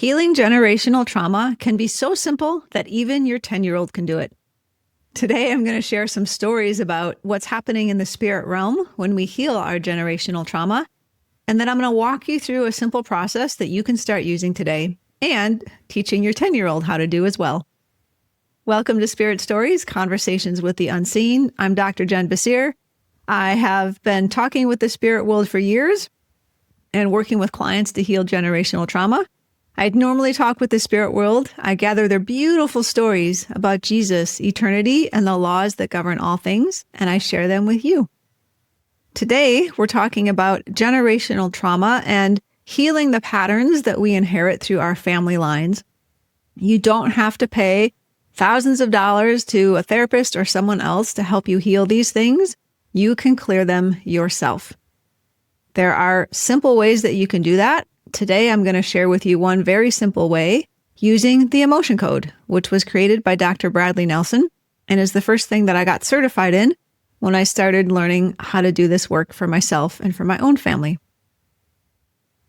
Healing generational trauma can be so simple that even your 10-year-old can do it. Today, I'm going to share some stories about what's happening in the spirit realm when we heal our generational trauma. And then I'm going to walk you through a simple process that you can start using today and teaching your 10-year-old how to do as well. Welcome to Spirit Stories, Conversations with the Unseen. I'm Dr. Jen Bessire. I have been talking with the spirit world for years and working with clients to heal generational trauma. I'd normally talk with the spirit world. I gather their beautiful stories about Jesus, eternity, and the laws that govern all things, and I share them with you. Today, we're talking about generational trauma and healing the patterns that we inherit through our family lines. You don't have to pay thousands of dollars to a therapist or someone else to help you heal these things. You can clear them yourself. There are simple ways that you can do that. Today, I'm going to share with you one very simple way using the emotion code, which was created by Dr. Bradley Nelson and is the first thing that I got certified in when I started learning how to do this work for myself and for my own family.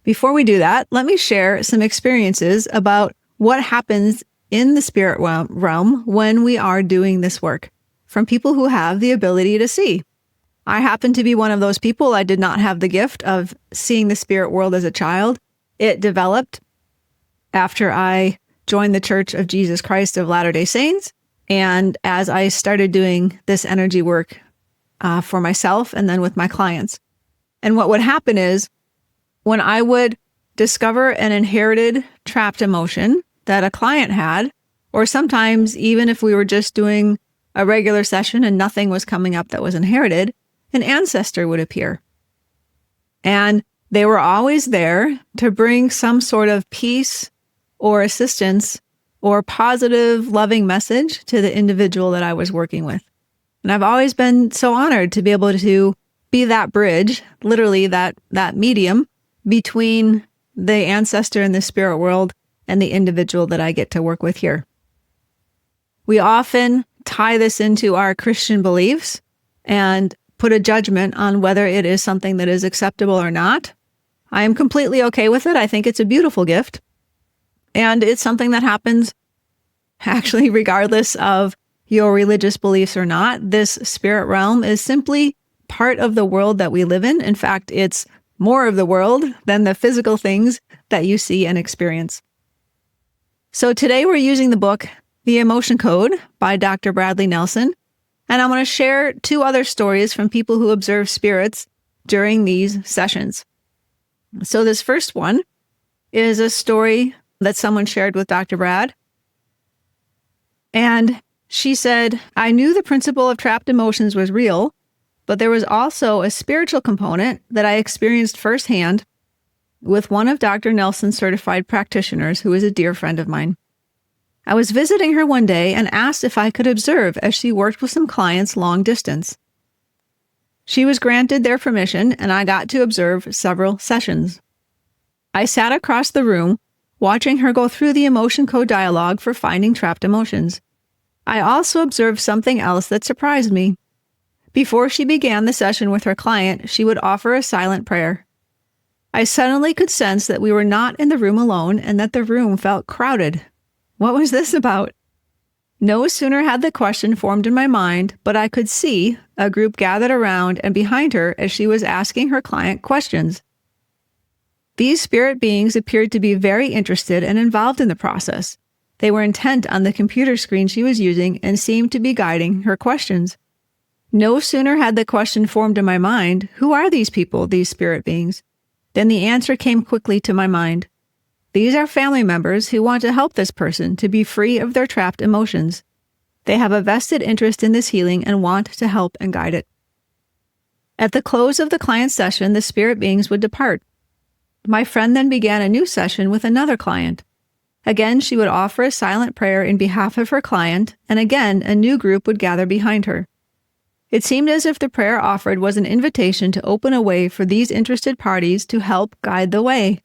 Before we do that, let me share some experiences about what happens in the spirit realm when we are doing this work from people who have the ability to see. I happen to be one of those people. I did not have the gift of seeing the spirit world as a child. It developed after I joined the Church of Jesus Christ of Latter-day Saints. And as I started doing this energy work for myself and then with my clients. And what would happen is when I would discover an inherited trapped emotion that a client had, or sometimes even if we were just doing a regular session and nothing was coming up that was inherited, an ancestor would appear. And they were always there to bring some sort of peace or assistance or positive, loving message to the individual that I was working with. And I've always been so honored to be able to be that bridge, literally that medium between the ancestor in the spirit world and the individual that I get to work with here. We often tie this into our Christian beliefs and put a judgment on whether it is something that is acceptable or not. I am completely okay with it. I think it's a beautiful gift. And it's something that happens actually regardless of your religious beliefs or not. This spirit realm is simply part of the world that we live in. In fact, it's more of the world than the physical things that you see and experience. So today we're using the book, The Emotion Code by Dr. Bradley Nelson. And I'm going to share two other stories from people who observe spirits during these sessions. So this first one is a story that someone shared with Dr. Brad. And she said, I knew the principle of trapped emotions was real, but there was also a spiritual component that I experienced firsthand with one of Dr. Nelson's certified practitioners who is a dear friend of mine. I was visiting her one day and asked if I could observe as she worked with some clients long distance. She was granted their permission, and I got to observe several sessions. I sat across the room, watching her go through the emotion code dialogue for finding trapped emotions. I also observed something else that surprised me. Before she began the session with her client, she would offer a silent prayer. I suddenly could sense that we were not in the room alone and that the room felt crowded. What was this about? No sooner had the question formed in my mind, but I could see a group gathered around and behind her as she was asking her client questions. These spirit beings appeared to be very interested and involved in the process. They were intent on the computer screen she was using and seemed to be guiding her questions. No sooner had the question formed in my mind, who are these people, these spirit beings? Then the answer came quickly to my mind. These are family members who want to help this person to be free of their trapped emotions. They have a vested interest in this healing and want to help and guide it. At the close of the client's session, the spirit beings would depart. My friend then began a new session with another client. Again, she would offer a silent prayer in behalf of her client, and again, a new group would gather behind her. It seemed as if the prayer offered was an invitation to open a way for these interested parties to help guide the way.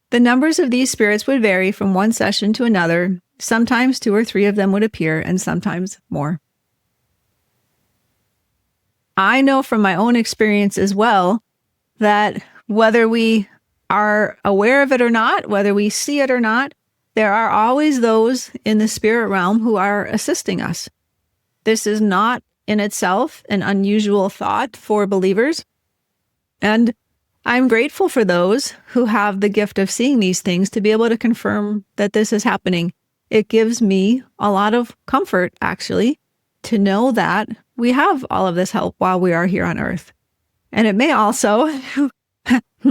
The numbers of these spirits would vary from one session to another. Sometimes 2 or 3 of them would appear, and sometimes more. I know from my own experience as well that whether we are aware of it or not, whether we see it or not, there are always those in the spirit realm who are assisting us. This is not in itself an unusual thought for believers. And I'm grateful for those who have the gift of seeing these things to be able to confirm that this is happening. It gives me a lot of comfort, actually, to know that we have all of this help while we are here on earth. And it may also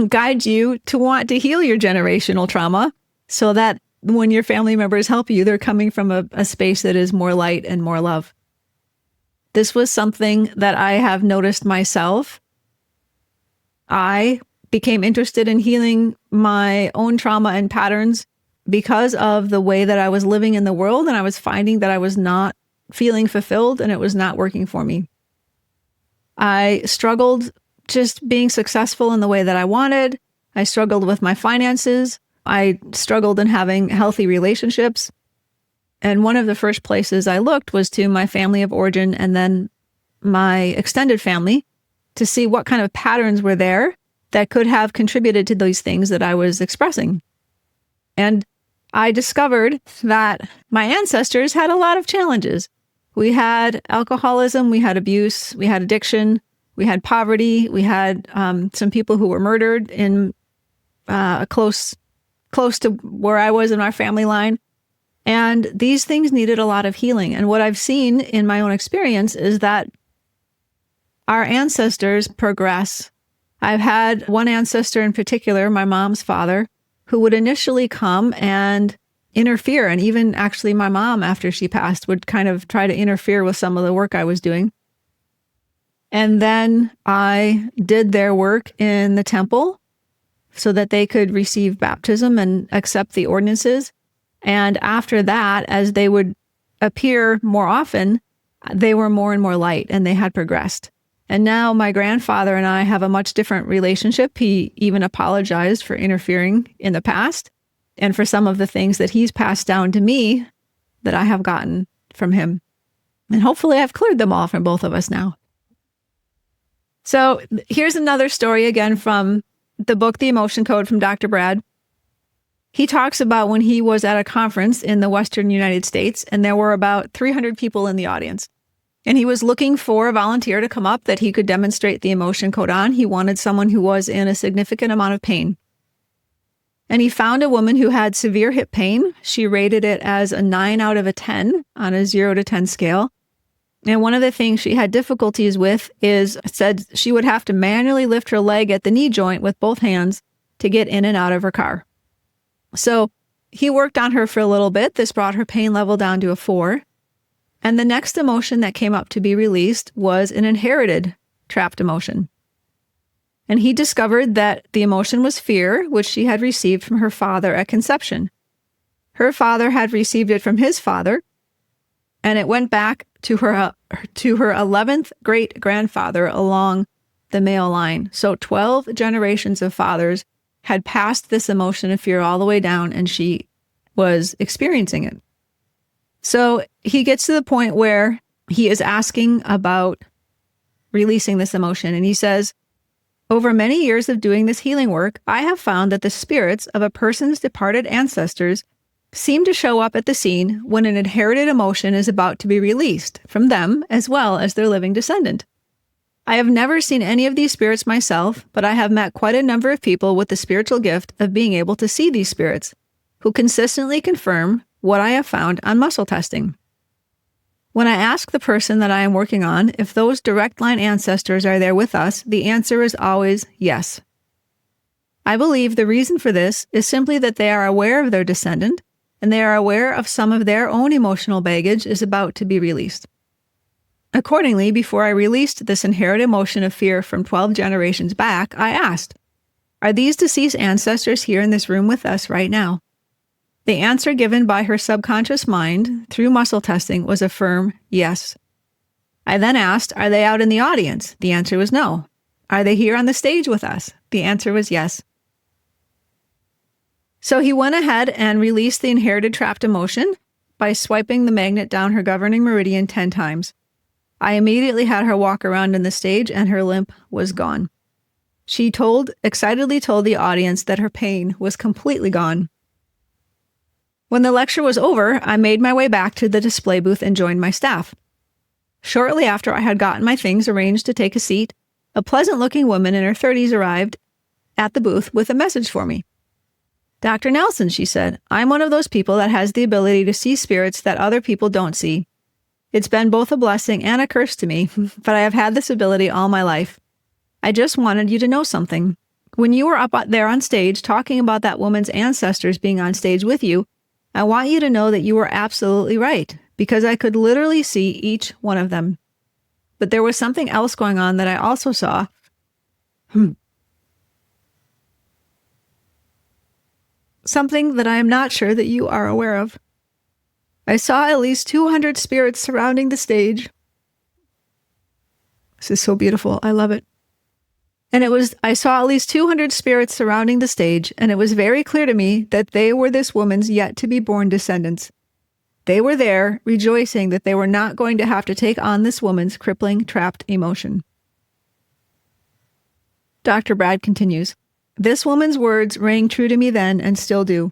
guide you to want to heal your generational trauma so that when your family members help you, they're coming from a space that is more light and more love. This was something that I have noticed myself. I became interested in healing my own trauma and patterns because of the way that I was living in the world, and I was finding that I was not feeling fulfilled and it was not working for me. I struggled just being successful in the way that I wanted. I struggled with my finances. I struggled in having healthy relationships. And one of the first places I looked was to my family of origin and then my extended family to see what kind of patterns were there that could have contributed to these things that I was expressing. And I discovered that my ancestors had a lot of challenges. We had alcoholism, we had abuse, we had addiction, we had poverty, we had some people who were murdered in close to where I was in our family line. And these things needed a lot of healing. And what I've seen in my own experience is that our ancestors progress. I've had one ancestor in particular, my mom's father, who would initially come and interfere. And even actually my mom, after she passed, would kind of try to interfere with some of the work I was doing. And then I did their work in the temple so that they could receive baptism and accept the ordinances. And after that, as they would appear more often, they were more and more light and they had progressed. And now my grandfather and I have a much different relationship. He even apologized for interfering in the past and for some of the things that he's passed down to me that I have gotten from him. And hopefully I've cleared them all from both of us now. So here's another story again from the book, The Emotion Code from Dr. Brad. He talks about when he was at a conference in the Western United States, and there were about 300 people in the audience. And he was looking for a volunteer to come up that he could demonstrate the emotion code on. He wanted someone who was in a significant amount of pain. And he found a woman who had severe hip pain. She rated it as a 9 out of a 10 on a 0 to 10 scale. And one of the things she had difficulties with is said she would have to manually lift her leg at the knee joint with both hands to get in and out of her car. So he worked on her for a little bit. This brought her pain level down to a 4. And the next emotion that came up to be released was an inherited trapped emotion. And he discovered that the emotion was fear, which she had received from her father at conception. Her father had received it from his father, and it went back to her 11th great-grandfather along the male line. So 12 generations of fathers had passed this emotion of fear all the way down, and she was experiencing it. So he gets to the point where he is asking about releasing this emotion. And he says, over many years of doing this healing work, I have found that the spirits of a person's departed ancestors seem to show up at the scene when an inherited emotion is about to be released from them as well as their living descendant. I have never seen any of these spirits myself, but I have met quite a number of people with the spiritual gift of being able to see these spirits, who consistently confirm what I have found on muscle testing. When I ask the person that I am working on if those direct line ancestors are there with us, the answer is always yes. I believe the reason for this is simply that they are aware of their descendant, and they are aware of some of their own emotional baggage is about to be released. Accordingly, before I released this inherited emotion of fear from 12 generations back, I asked, are these deceased ancestors here in this room with us right now? The answer given by her subconscious mind through muscle testing was a firm yes. I then asked, are they out in the audience? The answer was no. Are they here on the stage with us? The answer was yes. So he went ahead and released the inherited trapped emotion by swiping the magnet down her governing meridian 10 times. I immediately had her walk around in the stage and her limp was gone. She excitedly told the audience that her pain was completely gone. When the lecture was over, I made my way back to the display booth and joined my staff. Shortly after I had gotten my things arranged to take a seat, a pleasant-looking woman in her 30s arrived at the booth with a message for me. "Dr. Nelson," she said, "I'm one of those people that has the ability to see spirits that other people don't see. It's been both a blessing and a curse to me, but I have had this ability all my life. I just wanted you to know something. When you were up there on stage talking about that woman's ancestors being on stage with you, I want you to know that you were absolutely right, because I could literally see each one of them. But there was something else going on that I also saw. Something that I am not sure that you are aware of. I saw at least 200 spirits surrounding the stage." This is so beautiful. I love it. I saw at least 200 spirits surrounding the stage, and it was very clear to me that they were this woman's yet-to-be-born descendants. They were there, rejoicing that they were not going to have to take on this woman's crippling, trapped emotion. Dr. Brad continues, "This woman's words rang true to me then and still do.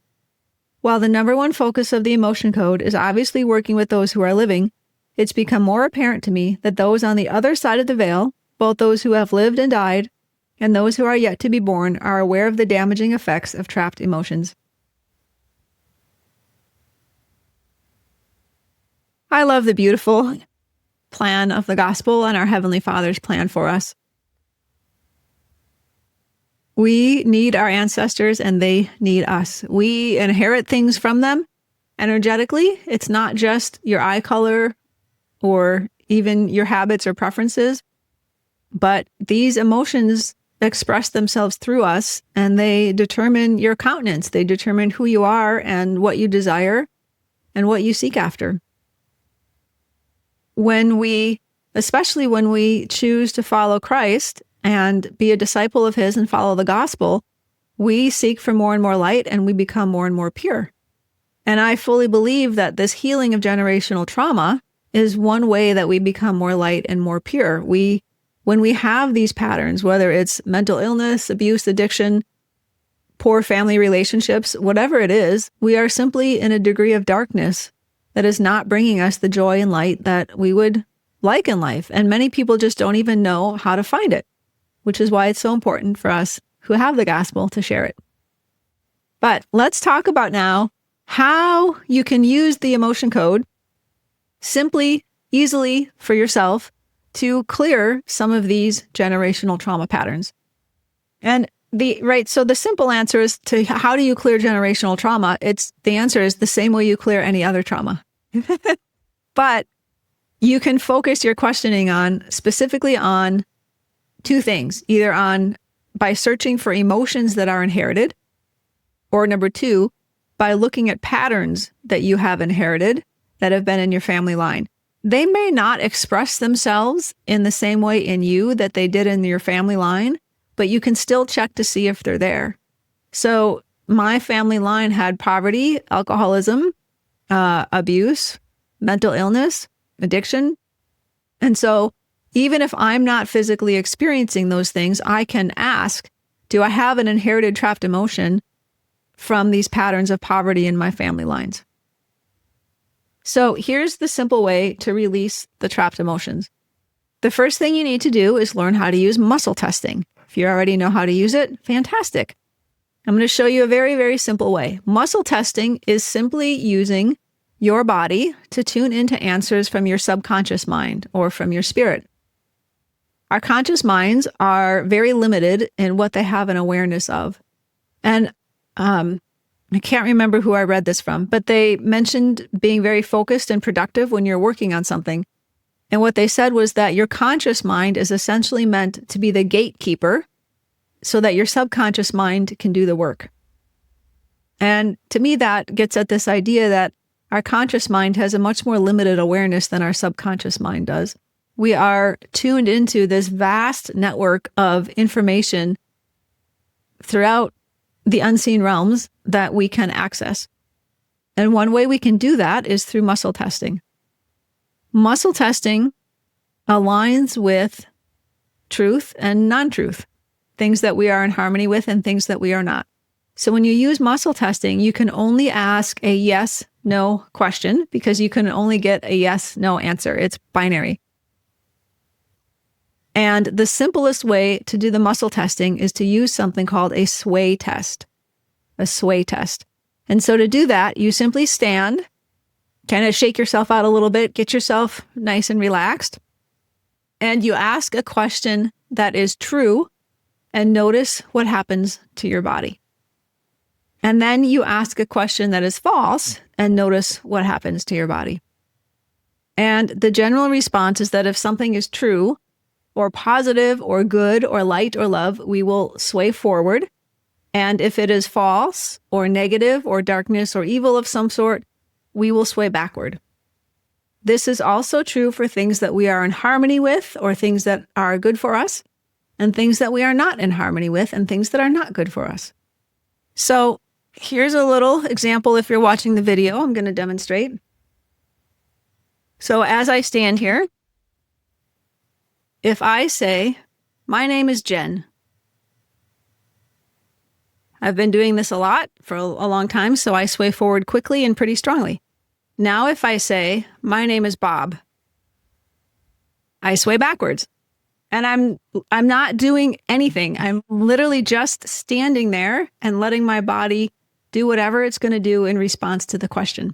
While the number one focus of the emotion code is obviously working with those who are living, it's become more apparent to me that those on the other side of the veil, both those who have lived and died, and those who are yet to be born, are aware of the damaging effects of trapped emotions." I love the beautiful plan of the gospel and our Heavenly Father's plan for us. We need our ancestors and they need us. We inherit things from them energetically. It's not just your eye color or even your habits or preferences, but these emotions express themselves through us, and they determine your countenance. They determine who you are and what you desire and what you seek after. Especially when we choose to follow Christ and be a disciple of His and follow the gospel, we seek for more and more light and we become more and more pure. And I fully believe that this healing of generational trauma is one way that we become more light and more pure. When we have these patterns, whether it's mental illness, abuse, addiction, poor family relationships, whatever it is, we are simply in a degree of darkness that is not bringing us the joy and light that we would like in life. And many people just don't even know how to find it, which is why it's so important for us who have the gospel to share it. But let's talk about now how you can use the emotion code simply, easily for yourself to clear some of these generational trauma patterns. And so the simple answer is to how do you clear generational trauma? The answer is the same way you clear any other trauma. But you can focus your questioning specifically on two things, either by searching for emotions that are inherited, or number two, by looking at patterns that you have inherited that have been in your family line. They may not express themselves in the same way in you that they did in your family line, but you can still check to see if they're there. So my family line had poverty, alcoholism, abuse, mental illness, addiction. And so even if I'm not physically experiencing those things, I can ask, do I have an inherited trapped emotion from these patterns of poverty in my family lines? So here's the simple way to release the trapped emotions. The first thing you need to do is learn how to use muscle testing. If you already know how to use it, fantastic. I'm going to show you a very, very simple way. Muscle testing is simply using your body to tune into answers from your subconscious mind or from your spirit. Our conscious minds are very limited in what they have an awareness of. And I can't remember who I read this from, but they mentioned being very focused and productive when you're working on something. And what they said was that your conscious mind is essentially meant to be the gatekeeper so that your subconscious mind can do the work. And to me, that gets at this idea that our conscious mind has a much more limited awareness than our subconscious mind does. We are tuned into this vast network of information throughout the unseen realms that we can access. And one way we can do that is through muscle testing. Muscle testing aligns with truth and non-truth. things that we are in harmony with and things that we are not. So when you use muscle testing, you can only ask a yes, no question because you can only get a yes, no answer. It's binary. And the simplest way to do the muscle testing is to use something called a sway test. A sway test. And so to do that, you simply stand, kind of shake yourself out a little bit, get yourself nice and relaxed, and you ask a question that is true and notice what happens to your body. And then you ask a question that is false and notice what happens to your body. And the general response is that if something is true or positive or good or light or love, we will sway forward. And if it is false or negative or darkness or evil of some sort, we will sway backward. This is also true for things that we are in harmony with or things that are good for us, and things that we are not in harmony with and things that are not good for us. So here's a little example. If you're watching the video, I'm going to demonstrate. So as I stand here, if I say, my name is Jen. I've been doing this a lot for a long time, so I sway forward quickly and pretty strongly. Now if I say, my name is Bob, I sway backwards. And I'm not doing anything. I'm literally just standing there and letting my body do whatever it's going to do in response to the question.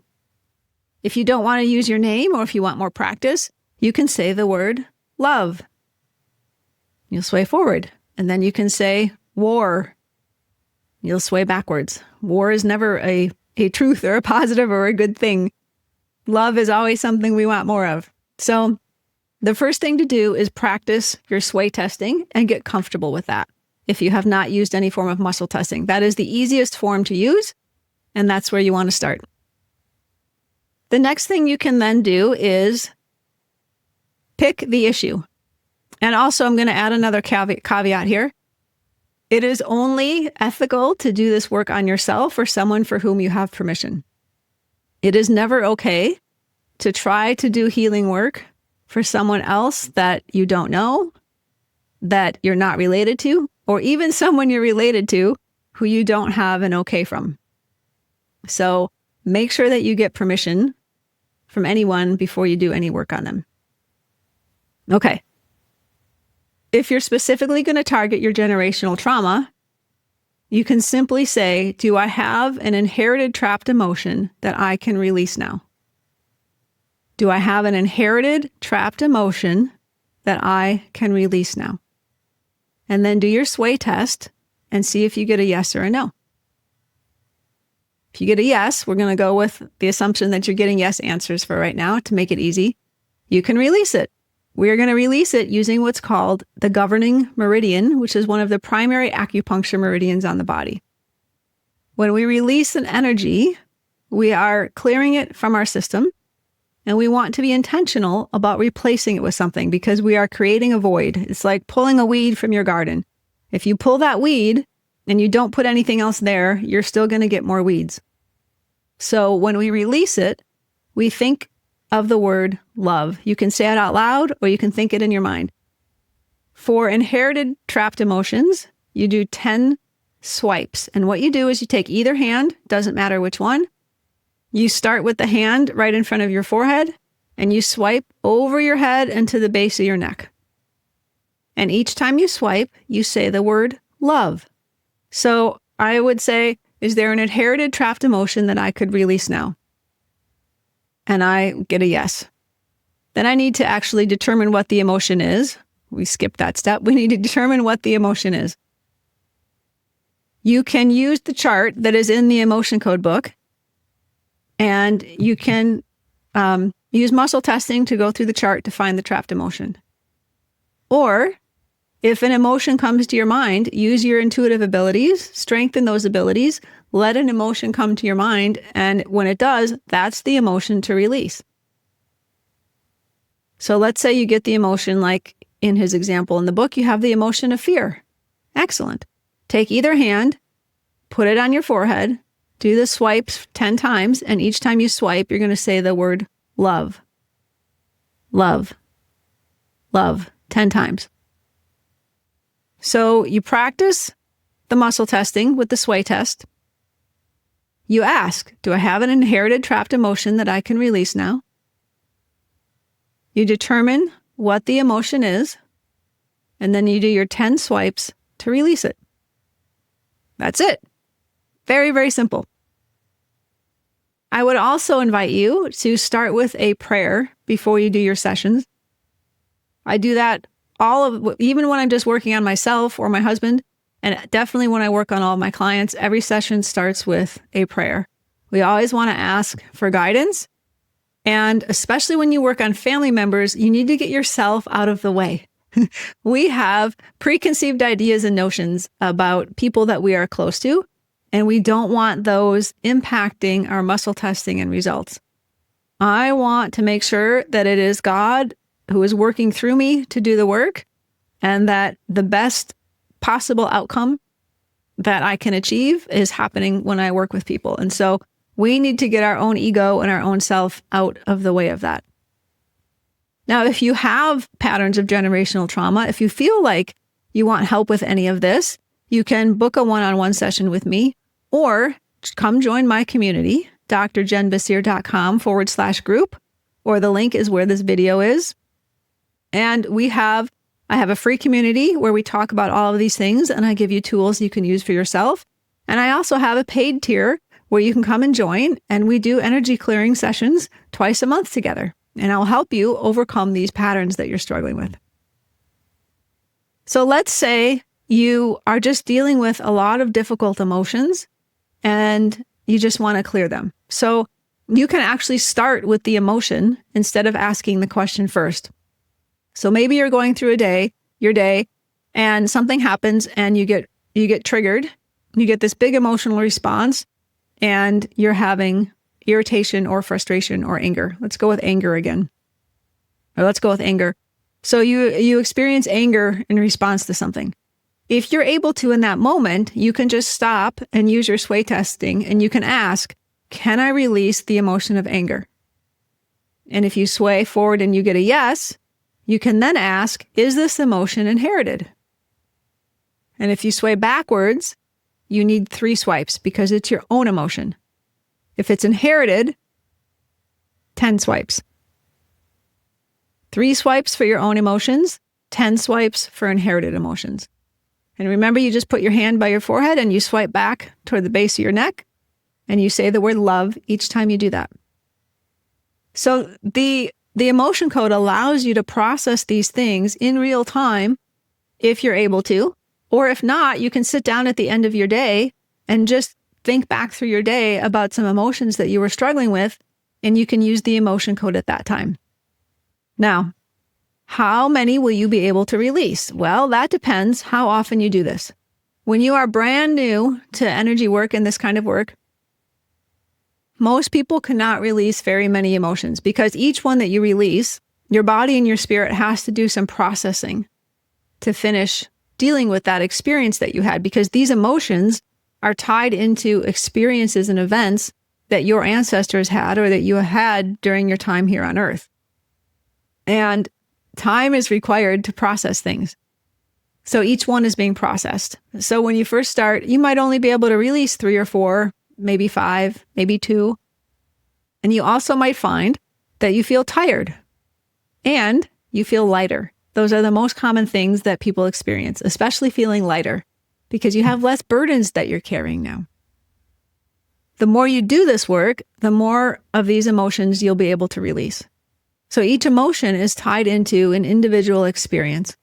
If you don't want to use your name or if you want more practice, you can say the word love. You'll sway forward. And then you can say war. You'll sway backwards. War is never a truth or a positive or a good thing. Love is always something we want more of. So the first thing to do is practice your sway testing and get comfortable with that. If you have not used any form of muscle testing, that is the easiest form to use, and that's where you want to start. The next thing you can then do is pick the issue. And also, I'm going to add another caveat here. It is only ethical to do this work on yourself or someone for whom you have permission. It is never okay to try to do healing work for someone else that you don't know, that you're not related to, or even someone you're related to who you don't have an okay from. So make sure that you get permission from anyone before you do any work on them. Okay. If you're specifically going to target your generational trauma, you can simply say, do I have an inherited trapped emotion that I can release now? Do I have an inherited trapped emotion that I can release now? And then do your sway test and see if you get a yes or a no. If you get a yes, we're going to go with the assumption that you're getting yes answers for right now to make it easy. You can release it. We're going to release it using what's called the governing meridian, which is one of the primary acupuncture meridians on the body. When we release an energy, we are clearing it from our system, and we want to be intentional about replacing it with something because we are creating a void. It's like pulling a weed from your garden. If you pull that weed and you don't put anything else there, you're still going to get more weeds. So when we release it, we think of the word love. You can say it out loud or you can think it in your mind. For inherited trapped emotions, you do 10 swipes. And what you do is you take either hand, doesn't matter which one. You start with the hand right in front of your forehead and you swipe over your head and to the base of your neck. And each time you swipe, you say the word love. So I would say, is there an inherited trapped emotion that I could release now? And I get a yes. Then I need to actually determine what the emotion is. We skipped that step. We need to determine what the emotion is. You can use the chart that is in the emotion code book, and you can use muscle testing to go through the chart to find the trapped emotion. Or if an emotion comes to your mind, use your intuitive abilities, strengthen those abilities, let an emotion come to your mind, and when it does, that's the emotion to release. So let's say you get the emotion, like in his example in the book, you have the emotion of fear. Excellent. Take either hand, put it on your forehead, do the swipes 10 times, and each time you swipe, you're going to say the word love. Love. Love. 10 times. So you practice the muscle testing with the sway test. You ask, do I have an inherited trapped emotion that I can release now? You determine what the emotion is, and then you do your 10 swipes to release it. That's it. Very, very simple. I would also invite you to start with a prayer before you do your sessions. I do that even when I'm just working on myself or my husband, and definitely when I work on all of my clients, every session starts with a prayer. We always want to ask for guidance. And especially when you work on family members, you need to get yourself out of the way. We have preconceived ideas and notions about people that we are close to, and we don't want those impacting our muscle testing and results. I want to make sure that it is God who is working through me to do the work, and that the best possible outcome that I can achieve is happening when I work with people. And so we need to get our own ego and our own self out of the way of that. Now, if you have patterns of generational trauma, if you feel like you want help with any of this, you can book a one-on-one session with me, or come join my community, drjenbessire.com/group, or the link is where this video is. And I have a free community where we talk about all of these things, and I give you tools you can use for yourself. And I also have a paid tier where you can come and join, and we do energy clearing sessions twice a month together. And I'll help you overcome these patterns that you're struggling with. So let's say you are just dealing with a lot of difficult emotions and you just want to clear them. So you can actually start with the emotion instead of asking the question first. So maybe you're going through your day, and something happens and you get triggered. You get this big emotional response and you're having irritation or frustration or anger. Let's go with anger again. So you experience anger in response to something. If you're able to in that moment, you can just stop and use your sway testing, and you can ask, can I release the emotion of anger? And if you sway forward and you get a yes, you can then ask, is this emotion inherited? And if you sway backwards, you need 3 swipes because it's your own emotion. If it's inherited, 10 swipes. 3 swipes for your own emotions, 10 swipes for inherited emotions. And remember, you just put your hand by your forehead and you swipe back toward the base of your neck, and you say the word love each time you do that. So the emotion code allows you to process these things in real time if you're able to, or if not, you can sit down at the end of your day and just think back through your day about some emotions that you were struggling with, and you can use the emotion code at that time. Now, how many will you be able to release? Well, that depends how often you do this. When you are brand new to energy work and this kind of work, most people cannot release very many emotions because each one that you release, your body and your spirit has to do some processing to finish dealing with that experience that you had, because these emotions are tied into experiences and events that your ancestors had or that you had during your time here on Earth. And time is required to process things. So each one is being processed. So when you first start, you might only be able to release 3 or 4, maybe 5, maybe 2. And you also might find that you feel tired and you feel lighter. Those are the most common things that people experience, especially feeling lighter, because you have less burdens that you're carrying now. The more you do this work, the more of these emotions you'll be able to release. So each emotion is tied into an individual experience.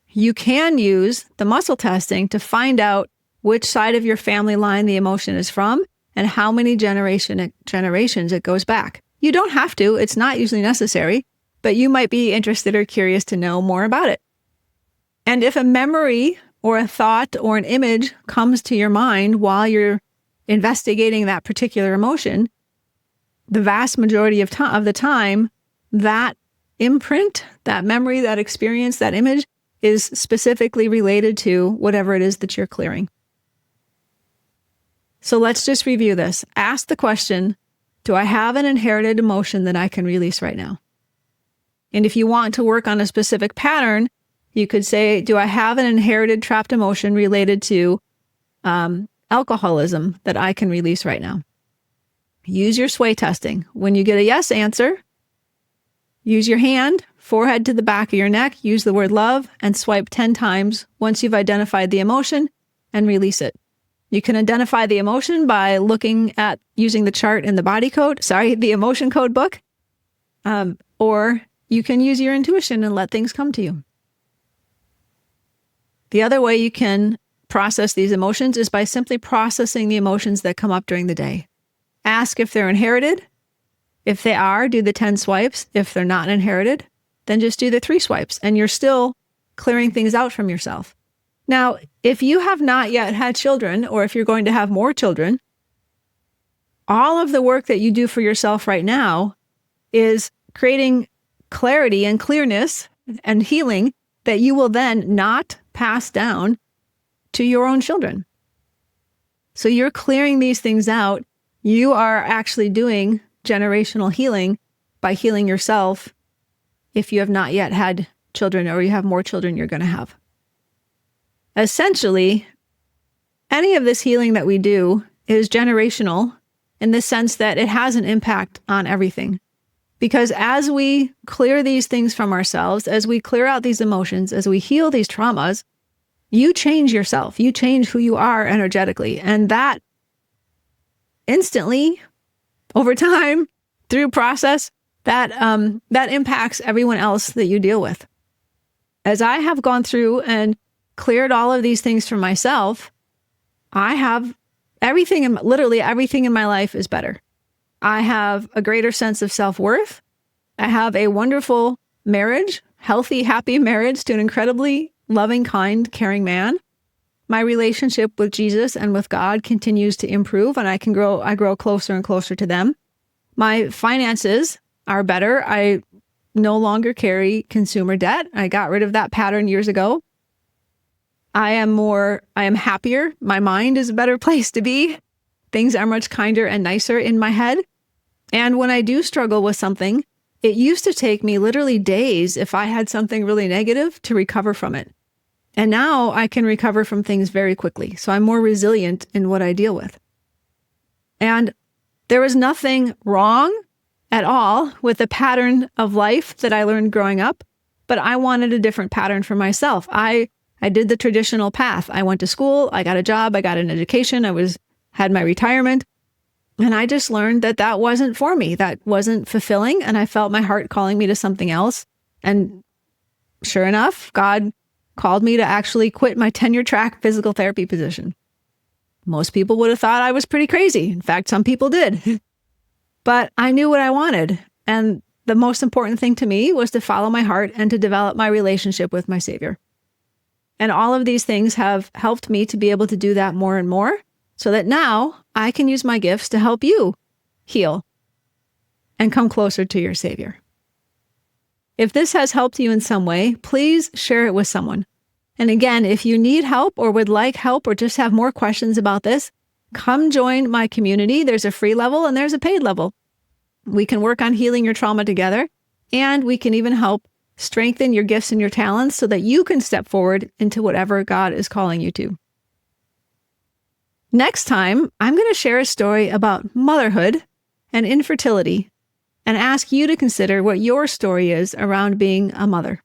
You can use the muscle testing to find out which side of your family line the emotion is from and how many generations it goes back. You don't have to, it's not usually necessary, but you might be interested or curious to know more about it. And if a memory or a thought or an image comes to your mind while you're investigating that particular emotion, the vast majority of the time, that imprint, that memory, that experience, that image is specifically related to whatever it is that you're clearing. So let's just review this. Ask the question, do I have an inherited emotion that I can release right now? And if you want to work on a specific pattern, You could say, do I have an inherited trapped emotion related to alcoholism that I can release right now? Use your sway testing. When you get a yes answer, use your hand, forehead to the back of your neck, use the word love, and swipe 10 times once you've identified the emotion and release it. You can identify the emotion by looking at using the chart in the emotion code book, or you can use your intuition and let things come to you. The other way you can process these emotions is by simply processing the emotions that come up during the day. Ask if they're inherited. If they are, do the 10 swipes. If they're not inherited, then just do the 3 swipes, and you're still clearing things out from yourself. Now, if you have not yet had children, or if you're going to have more children, all of the work that you do for yourself right now is creating clarity and clearness and healing that you will then not pass down to your own children. So you're clearing these things out. You are actually doing generational healing by healing yourself if you have not yet had children or you have more children you're going to have. Essentially, any of this healing that we do is generational in the sense that it has an impact on everything. Because as we clear these things from ourselves, as we clear out these emotions, as we heal these traumas, you change yourself. You change who you are energetically. And that instantly, over time, through process, that impacts everyone else that you deal with. As I have gone through and cleared all of these things for myself, I have literally everything in my life is better. I have a greater sense of self-worth. I have a wonderful marriage, healthy, happy marriage to an incredibly loving, kind, caring man. My relationship with Jesus and with God continues to improve, and I grow closer and closer to them. My finances are better. I no longer carry consumer debt. I got rid of that pattern years ago. I am happier. My mind is a better place to be. Things are much kinder and nicer in my head. And when I do struggle with something, it used to take me literally days if I had something really negative to recover from it. And now I can recover from things very quickly. So I'm more resilient in what I deal with. And there was nothing wrong at all with the pattern of life that I learned growing up, but I wanted a different pattern for myself. I did the traditional path. I went to school, I got a job, I got an education, had my retirement, and I just learned that that wasn't for me. That wasn't fulfilling, and I felt my heart calling me to something else. And sure enough, God called me to actually quit my tenure-track physical therapy position. Most people would have thought I was pretty crazy. In fact, some people did. But I knew what I wanted. And the most important thing to me was to follow my heart and to develop my relationship with my Savior. And all of these things have helped me to be able to do that more and more, so that now I can use my gifts to help you heal and come closer to your Savior. If this has helped you in some way, please share it with someone. And again, if you need help or would like help or just have more questions about this, come join my community. There's a free level and there's a paid level. We can work on healing your trauma together, and we can even help strengthen your gifts and your talents so that you can step forward into whatever God is calling you to. Next time, I'm going to share a story about motherhood and infertility and ask you to consider what your story is around being a mother.